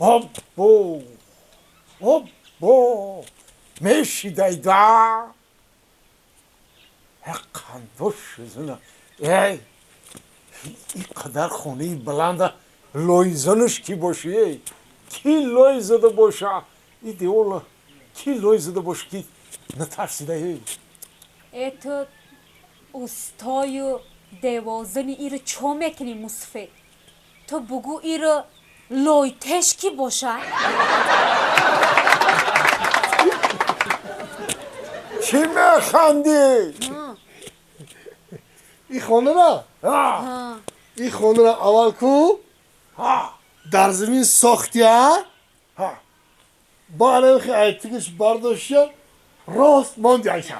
Оббо, оббо, мешидайда. قنداش شزونه ای اینقدر خونه بلنده لایزانش کی باشه کی لای زده باشه این دیولا کی لای زده باشه کی نترسیده ای تو استای و دوازنی ای رو چه میکنی مصفه تو بگو ای رو لایتش کی باشه چی میخندی این خانه را این خانه را اول کو در زمین ساختیه با الان خیلی ایتیکش برداشتیم راست ماندی ایشم